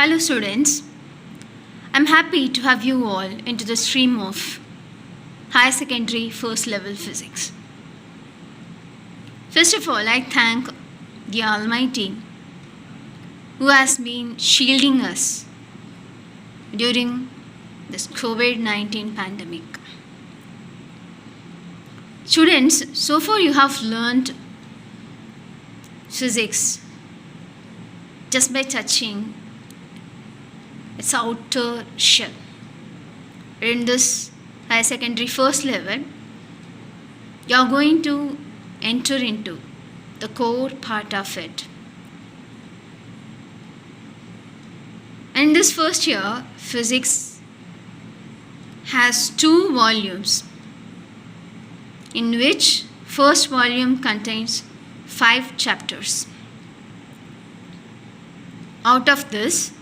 Hello, students. I'm happy to have you all into the stream of higher secondary first level physics. First of all, I thank the Almighty who has been shielding us during this COVID-19 pandemic. Students, so far you have learned physics just by touching its outer shell. In this higher secondary first level, you are going to enter into the core part of it. And in this first year, physics has 2 volumes, in which first volume contains 5 chapters. Out of this,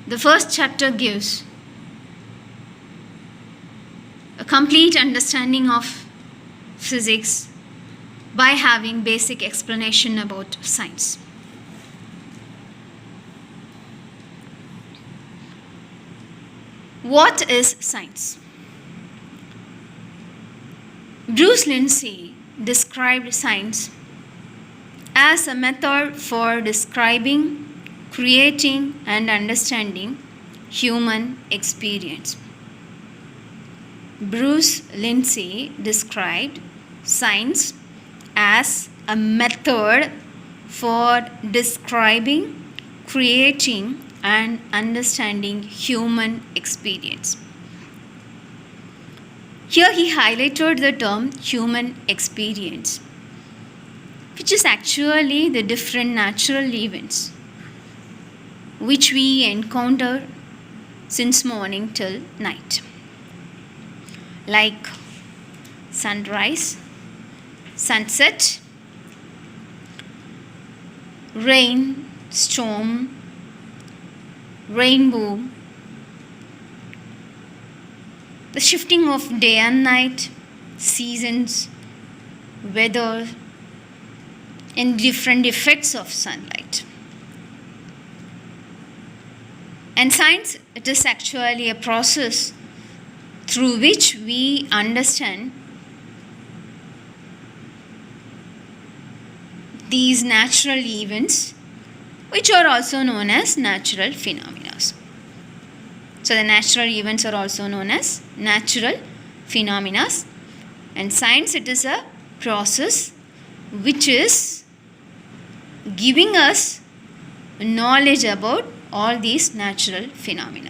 the first chapter gives a complete understanding of physics by having basic explanation about science. What is science? Bruce Lindsay described science as a method for describing, creating, and understanding human experience. Bruce Lindsay described science as a method for describing, creating, and understanding human experience. Here he highlighted the term human experience, which is actually the different natural events which we encounter since morning till night, like sunrise, sunset, rain, storm, rainbow, the shifting of day and night, seasons, weather, and different effects of sunlight. And science, it is actually a process through which we understand these natural events, which are also known as natural phenomena. So the natural events are also known as natural phenomena, and science, it is a process which is giving us knowledge about all these natural phenomena.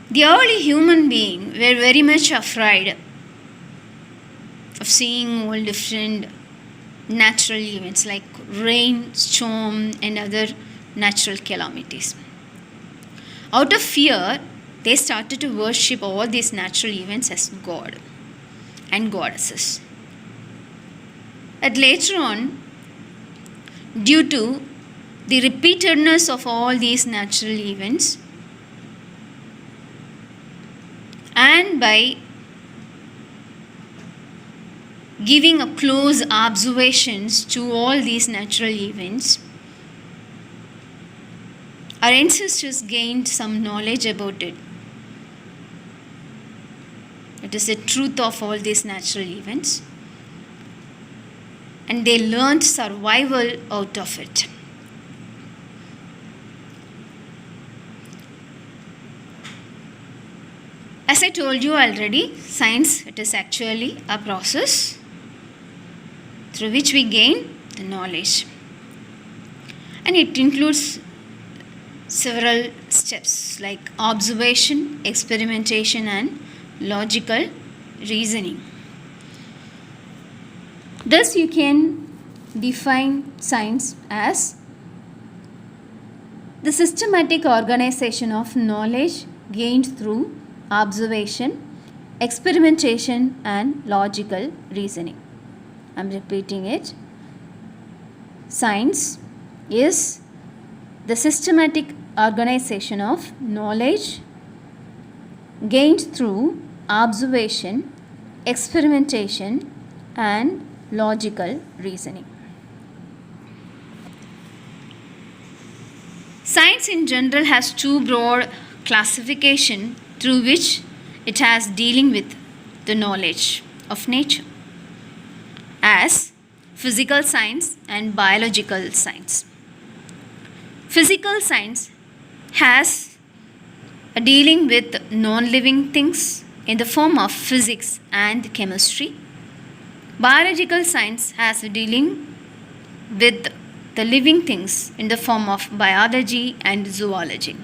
The early human beings were very much afraid of seeing all different natural events like rain, storm, and other natural calamities. Out of fear, they started to worship all these natural events as God and goddesses. And later on, due to the repeatedness of all these natural events, and by giving a close observations to all these natural events, our ancestors gained some knowledge about it. It is the truth of all these natural events, and they learned survival out of it. As I told you already, science, it is actually a process through which we gain the knowledge, and it includes several steps like observation, experimentation, and logical reasoning. Thus, you can define science as the systematic organization of knowledge gained through observation, experimentation, and logical reasoning. I'm repeating it. Science is the systematic organization of knowledge gained through observation, experimentation, and logical reasoning. Science in general has two broad classification through which it has dealing with the knowledge of nature as physical science and biological science. Physical science has a dealing with non-living things in the form of physics and chemistry. Biological science has a dealing with the living things in the form of biology and zoology.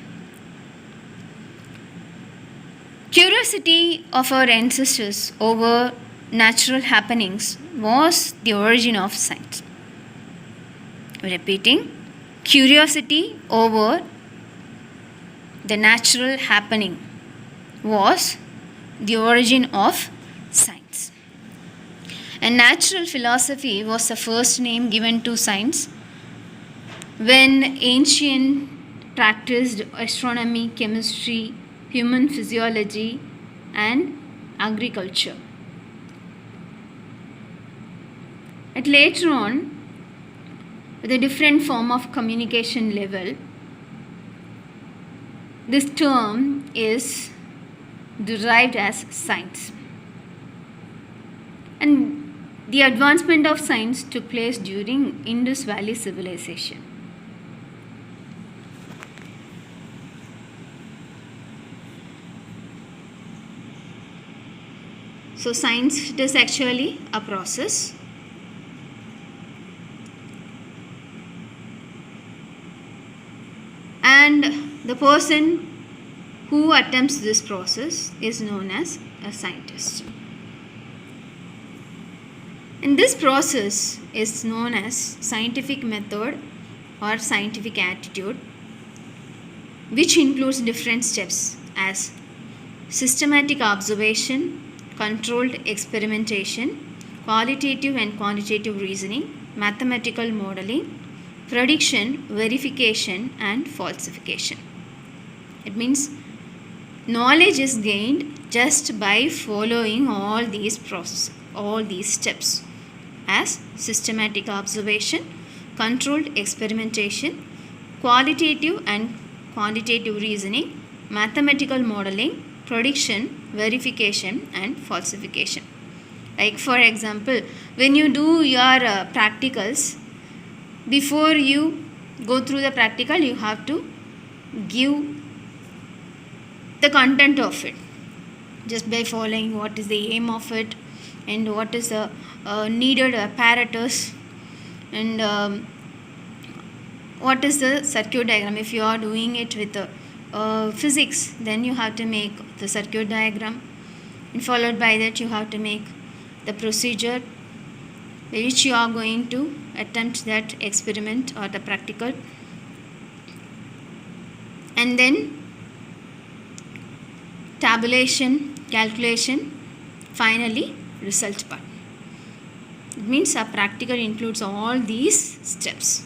Curiosity of our ancestors over natural happenings was the origin of science. Repeating, curiosity over the natural happening was the origin of science. And natural philosophy was the first name given to science when ancient practiced astronomy, chemistry, human physiology, and agriculture. At later on, with a different form of communication level, this term is derived as science. And the advancement of science took place during Indus Valley civilization. So science is actually a process. And the person who attempts this process is known as a scientist. And this process is known as scientific method or scientific attitude, which includes different steps as systematic observation, controlled experimentation, qualitative and quantitative reasoning, mathematical modeling, prediction, verification, and falsification. It means knowledge is gained just by following all these processes, all these steps as systematic observation, controlled experimentation, qualitative and quantitative reasoning, mathematical modeling, prediction, verification, and falsification. Like for example, when you do your practicals, before you go through the practical, you have to give the content of it just by following what is the aim of it and what is the needed apparatus and what is the circuit diagram. If you are doing it with physics, then you have to make the circuit diagram, and followed by that you have to make the procedure by which you are going to attempt that experiment or the practical, and then tabulation, calculation, finally result part. It means a practical includes all these steps.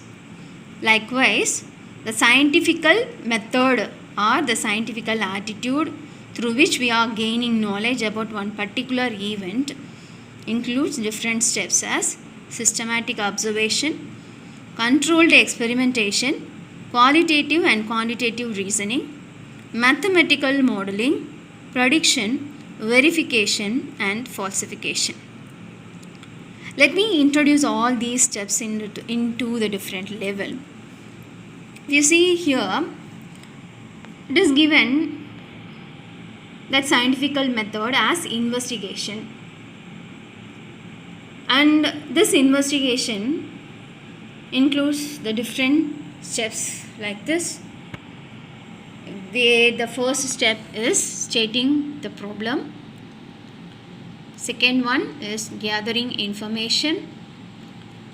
Likewise, the scientific method or the scientific attitude through which we are gaining knowledge about one particular event includes different steps as systematic observation, controlled experimentation, qualitative and quantitative reasoning, mathematical modeling, prediction, verification, and falsification. Let me introduce all these steps into the different level. You see here, it is given that scientific method as investigation, and this investigation includes the different steps like this, where the first step is stating the problem, second one is gathering information,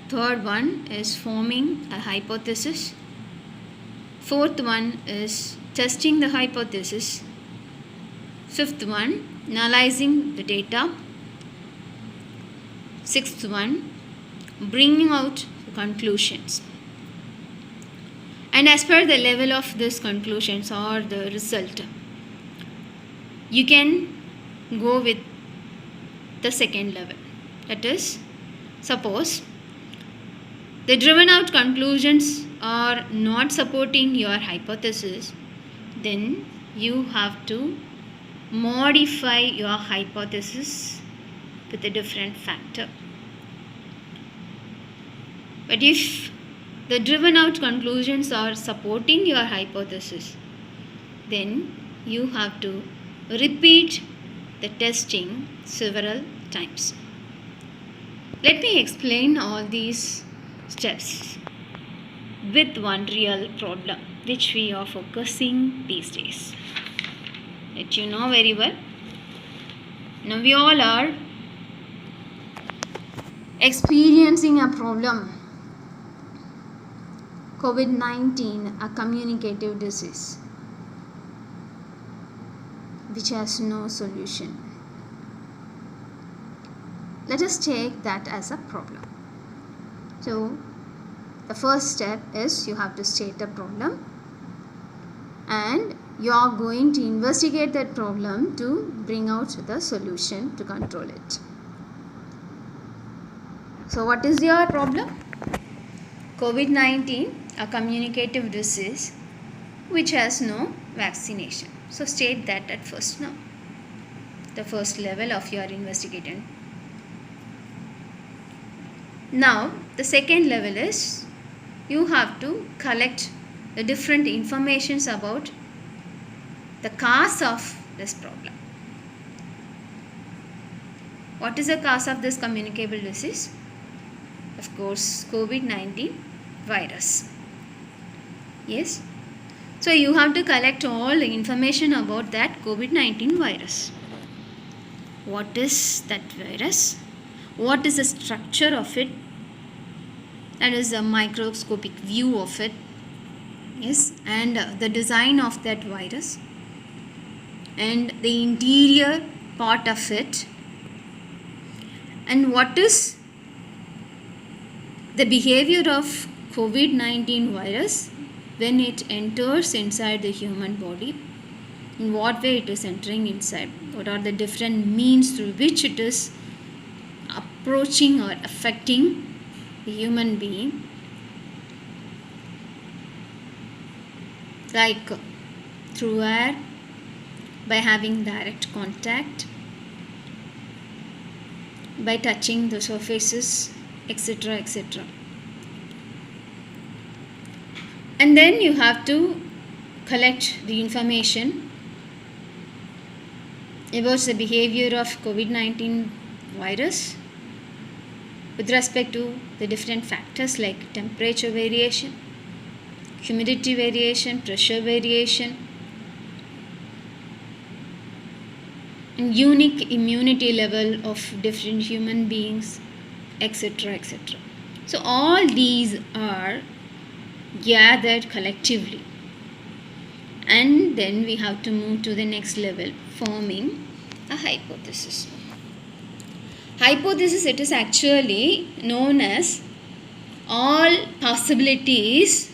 third one is forming a hypothesis, fourth one is testing the hypothesis, fifth one analyzing the data, sixth one bringing out the conclusions. And as per the level of this conclusions or the result, you can go with the second level. That is, suppose the driven out conclusions are not supporting your hypothesis, then you have to modify your hypothesis with a different factor. But if the driven out conclusions are supporting your hypothesis, then you have to repeat the testing several times. Let me explain all these steps with one real problem which we are focusing these days. That you know very well. Now we all are experiencing a problem. COVID-19, a communicative disease which has no solution. Let us take that as a problem. So, the first step is you have to state a problem and you are going to investigate that problem to bring out the solution to control it. So, what is your problem? COVID-19, a communicative disease which has no vaccination. So, state that at first now. The first level of your investigation. Now, the second level is you have to collect the different informations about the cause of this problem. What is the cause of this communicable disease? Of course, COVID-19 virus. Yes. So, you have to collect all the information about that COVID-19 virus. What is that virus? What is the structure of it? That is a microscopic view of it. Yes. And the design of that virus. And the interior part of it. And what is the behavior of COVID-19 virus when it enters inside the human body, in what way it is entering inside, what are the different means through which it is approaching or affecting the human being, like through air, by having direct contact, by touching the surfaces, etc., etc. And then you have to collect the information about the behavior of COVID-19 virus with respect to the different factors like temperature variation, humidity variation, pressure variation, and unique immunity level of different human beings, etc., etc. So all these are gathered collectively, and then we have to move to the next level, forming a hypothesis. Hypothesis, it is actually known as all possibilities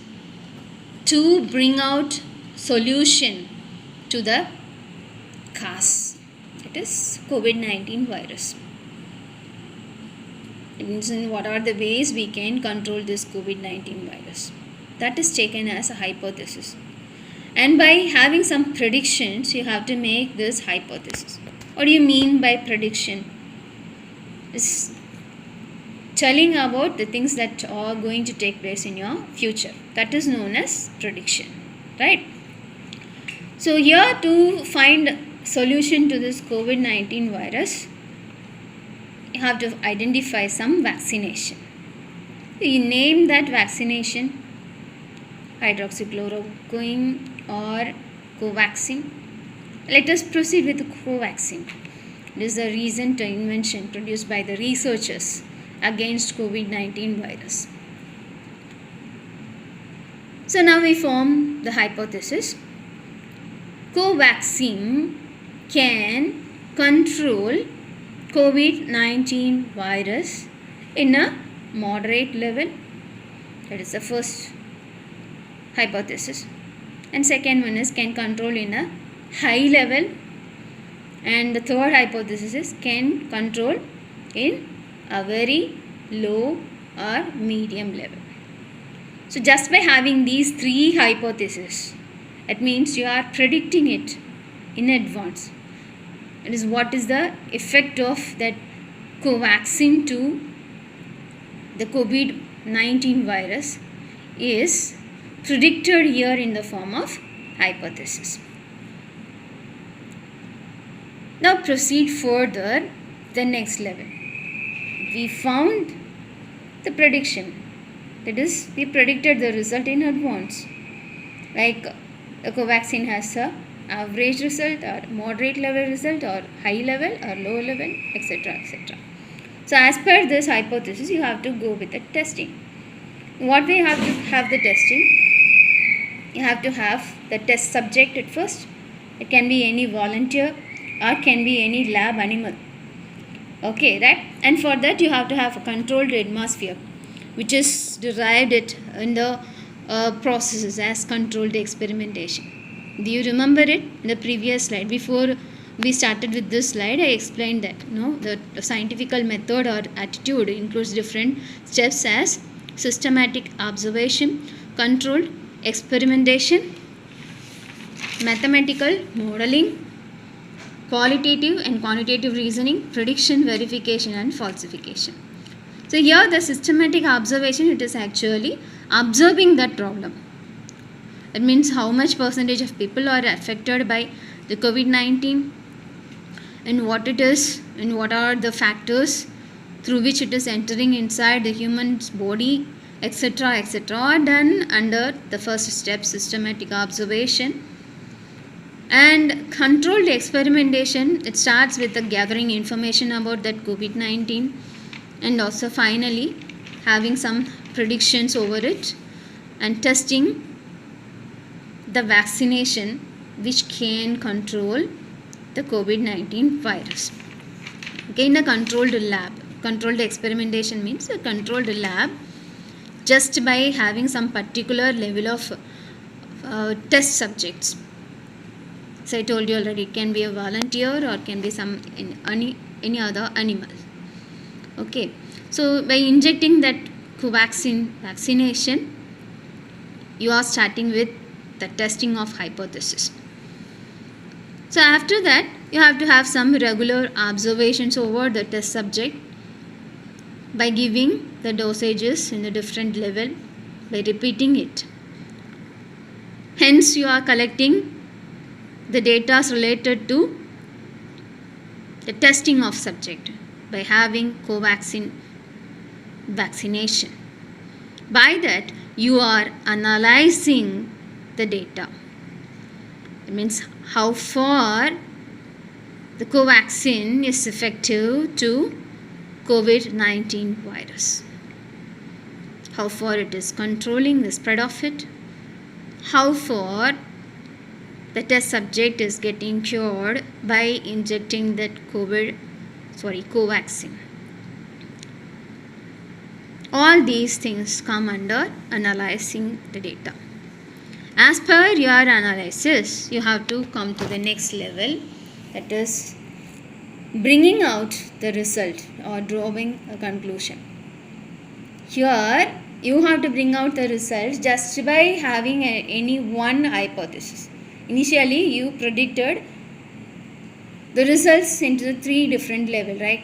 to bring out solution to the cause, it is COVID-19 virus. It means what are the ways we can control this COVID-19 virus. That is taken as a hypothesis. And by having some predictions, you have to make this hypothesis. What do you mean by prediction? It's telling about the things that are going to take place in your future. That is known as prediction, right? So here, to find solution to this COVID-19 virus, you have to identify some vaccination. You name that vaccination hydroxychloroquine or Covaxin. Let us proceed with Covaxin. This is a recent invention produced by the researchers against COVID-19 virus. So now we form the hypothesis. Covaxin can control COVID-19 virus in a moderate level. That is the first hypothesis. And second one is can control in a high level. And the third hypothesis is can control in a very low or medium level. So just by having these three hypotheses, it means you are predicting it in advance. That is what is the effect of that Covaxin to the COVID-19 virus is predicted here in the form of hypothesis. Now proceed further the next level. We found the prediction, that is we predicted the result in advance, like a Covaxin has a average result or moderate level result or high level or low level, etc., etc. So as per this hypothesis you have to go with the testing. What way you have to have the testing? You have to have the test subject at first. It can be any volunteer or can be any lab animal. Okay, right? And for that you have to have a controlled atmosphere, which is derived it in the processes as controlled experimentation. Do you remember it in the previous slide? Before we started with this slide, I explained that the scientific method or attitude includes different steps as systematic observation, controlled experimentation, mathematical modeling, qualitative and quantitative reasoning, prediction, verification and falsification. So here the systematic observation, it is actually observing that problem. It means how much percentage of people are affected by the COVID-19 and what it is and what are the factors through which it is entering inside the human's body, etc., etc., are done under the first step, systematic observation. And controlled experimentation, it starts with the gathering information about that COVID-19 and also finally having some predictions over it and testing the vaccination which can control the COVID-19 virus. Okay, in a controlled lab. Controlled experimentation means a controlled lab just by having some particular level of test subjects. So I told you already, it can be a volunteer or can be some any other animal. Okay, so by injecting that Covaxin vaccination, you are starting with the testing of hypothesis. So after that, you have to have some regular observations over the test subject by giving the dosages in a different level, by repeating it. Hence, you are collecting the data related to the testing of subject by having Covaxin vaccination. By that, you are analyzing the data. It means how far the Covaxin is effective to COVID-19 virus. How far it is controlling the spread of it. How far the test subject is getting cured by injecting that Covaxin. All these things come under analyzing the data. As per your analysis, you have to come to the next level, that is bringing out the result or drawing a conclusion. Here, you have to bring out the result just by having any one hypothesis. Initially, you predicted the results into the three different levels, right?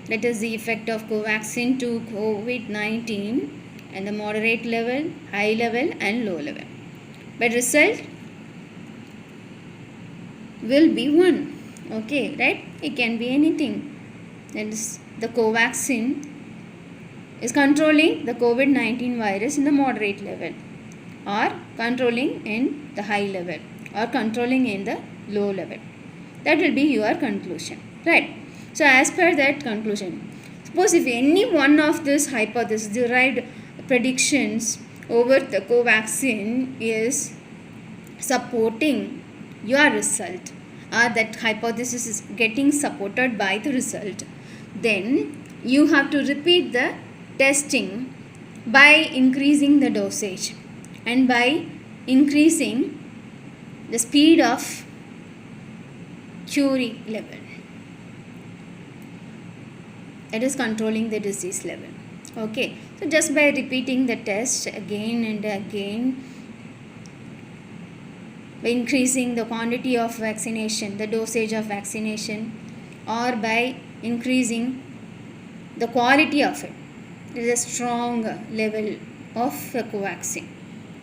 That is the effect of Covaxin to COVID-19 and the moderate level, high level and low level. But result will be one. Okay, right? It can be anything. That is the Covaxin is controlling the COVID-19 virus in the moderate level, or controlling in the high level, or controlling in the low level. That will be your conclusion, right? So as per that conclusion, suppose if any one of this hypothesis derived predictions over the Covaxin is supporting your result, or that hypothesis is getting supported by the result, then you have to repeat the testing by increasing the dosage and by increasing the speed of curing level. It is controlling the disease level. Okay, So just by repeating the test again and again, by increasing the quantity of vaccination, the dosage of vaccination, or by increasing the quality of it, there is a strong level of Covaxin.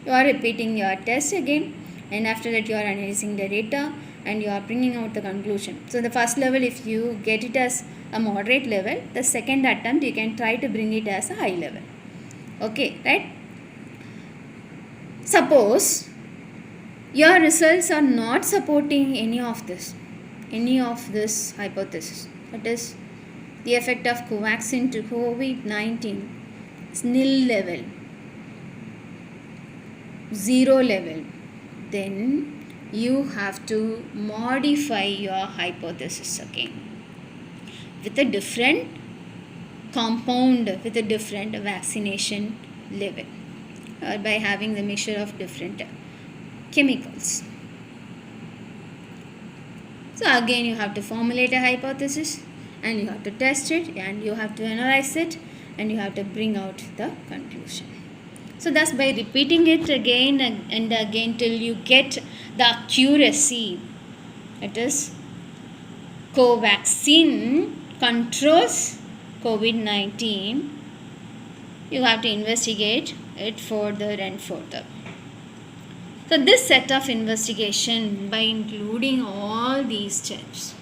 You are repeating your test again, and after that you are analyzing the data and you are bringing out the conclusion. So the first level, if you get it as a moderate level, the second attempt you can try to bring it as a high level. Okay, right? Suppose your results are not supporting any of this hypothesis, that is the effect of Covaxin to COVID-19 is nil level, 0 level, then you have to modify your hypothesis again with a different compound, with a different vaccination level, or by having the mixture of different chemicals. So again you have to formulate a hypothesis and you have to test it and you have to analyze it and you have to bring out the conclusion. So thus by repeating it again and again till you get the accuracy, it is Covaxin controls COVID-19, you have to investigate it further and further. So this set of investigation, by including all these steps,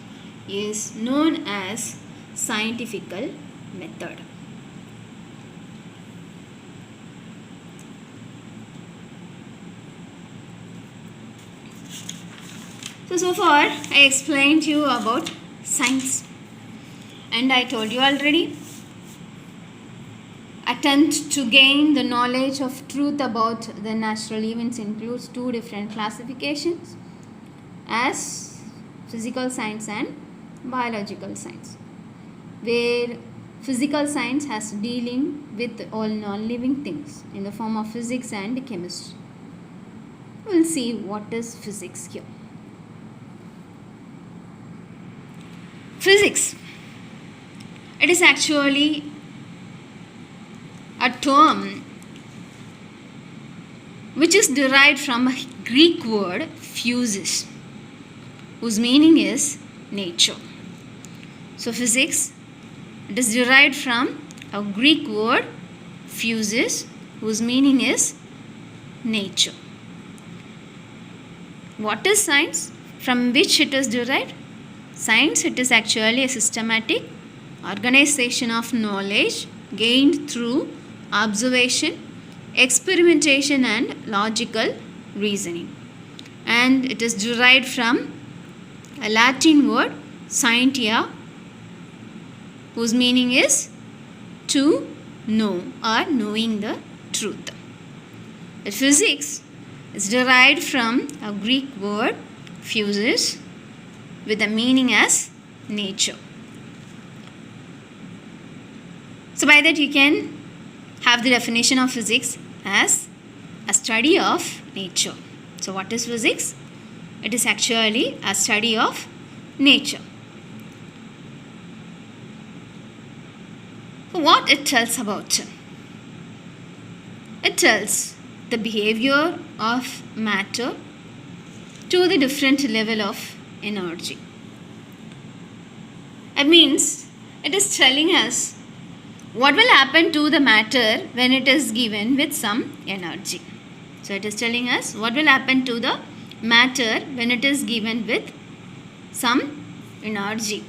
is known as scientific method. So far I explained to you about science, and I told you already, attempt to gain the knowledge of truth about the natural events includes two different classifications as physical science and biological science, where physical science has dealing with all non-living things in the form of physics and chemistry. We'll see what is physics here. Physics, it is actually a term which is derived from a Greek word physis, whose meaning is nature. So physics, it is derived from a Greek word physis, whose meaning is nature. What is science? From which it is derived? Science, it is actually a systematic organization of knowledge gained through observation, experimentation and logical reasoning. And it is derived from a Latin word scientia, whose meaning is to know or knowing the truth. The physics is derived from a Greek word physis, with the meaning as nature. So by that you can have the definition of physics as a study of nature. So what is physics? It is actually a study of nature. So what it tells about? It tells the behavior of matter to the different level of energy. It means it is telling us what will happen to the matter when it is given with some energy. So it is telling us what will happen to the matter when it is given with some energy.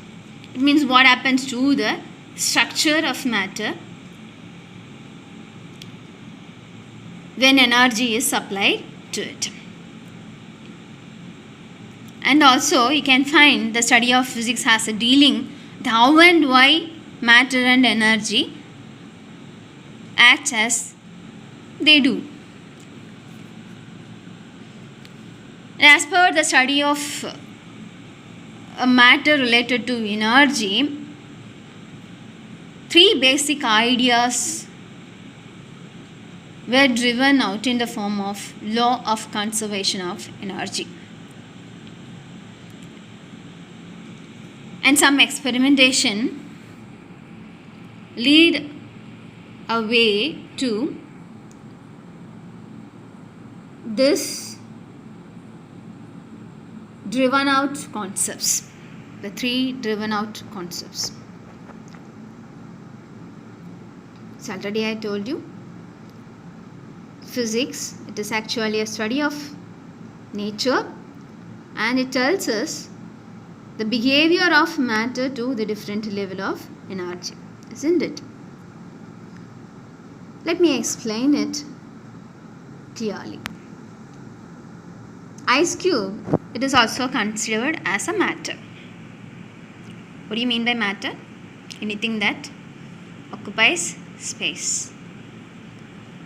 It means what happens to the structure of matter when energy is supplied to it. And also you can find the study of physics has a dealing with how and why matter and energy act as they do. As per the study of a matter related to energy, three basic ideas were driven out in the form of law of conservation of energy. And some experimentation lead a way to this driven out concepts, the three driven out concepts. So already I told you, physics, it is actually a study of nature, and it tells us the behavior of matter to the different level of energy, isn't it? Let me explain it clearly. Ice cube, it is also considered as a matter. What do you mean by matter? Anything that occupies space,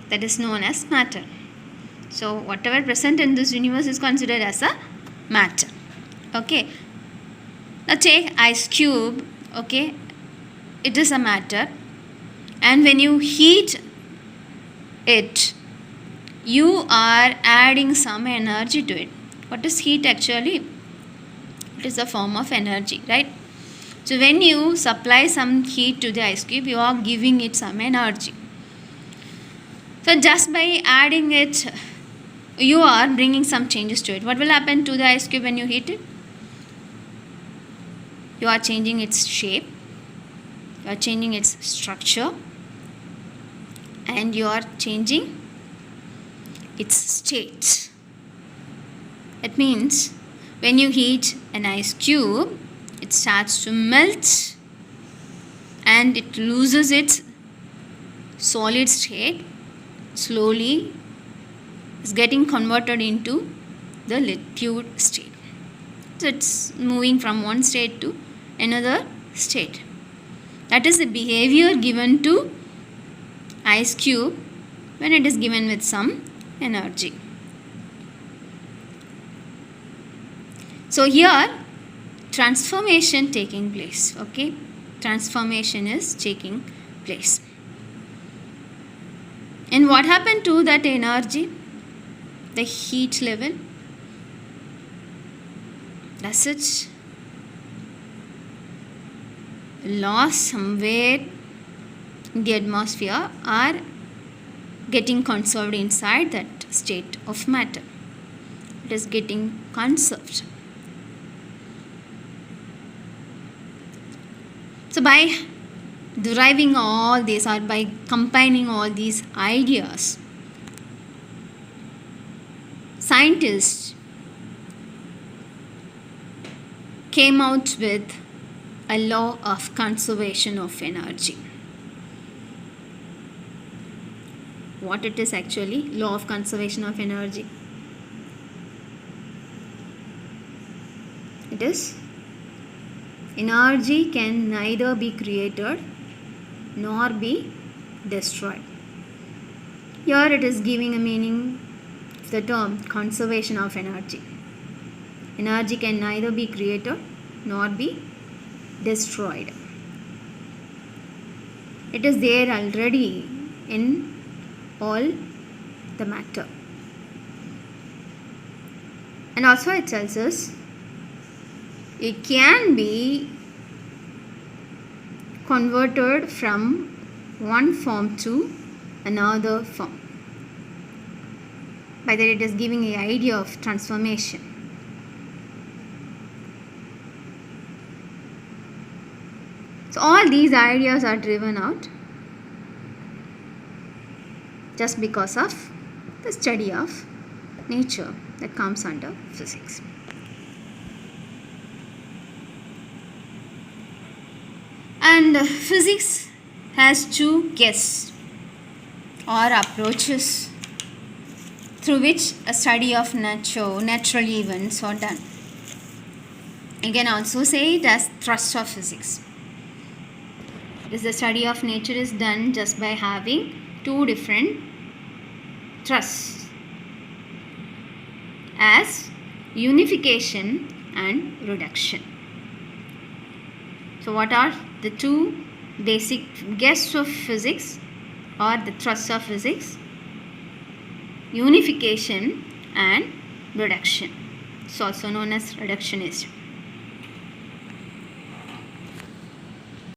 that is known as matter. So whatever present in this universe is considered as a matter. Okay. Now take ice cube. Okay. It is a matter, and when you heat it, you are adding some energy to it. What is heat actually? It is a form of energy, right? So when you supply some heat to the ice cube, you are giving it some energy. So just by adding it, you are bringing some changes to it. What will happen to the ice cube when you heat it? You are changing its shape, you are changing its structure, and you are changing its state. It means when you heat an ice cube, it starts to melt and it loses its solid state. Slowly is getting converted into the liquid state. So it's moving from one state to another state. That is the behavior given to ice cube when it is given with some energy. So here transformation taking place. Okay, transformation is taking place. And what happened to that energy, the heat level? Does it lost somewhere in the atmosphere or getting conserved inside that state of matter? It is getting conserved. So by deriving all this, or by combining all these ideas, scientists came out with a law of conservation of energy. What it is actually? Law of conservation of energy. It is energy can neither be created nor be destroyed. Here it is giving a meaning of the term conservation of energy. Energy can neither be created nor be destroyed. It is there already in all the matter. And also it tells us it can be converted from one form to another form. By that it is giving an idea of transformation. So all these ideas are driven out just because of the study of nature that comes under physics. And physics has two guests or approaches through which a study of natural events are done. You can also say it as thrust of physics. Because the study of nature is done just by having two different thrusts as unification and reduction. So what are the two basic guests of physics or the thrusts of physics? Unification and reduction. It's also known as reductionist.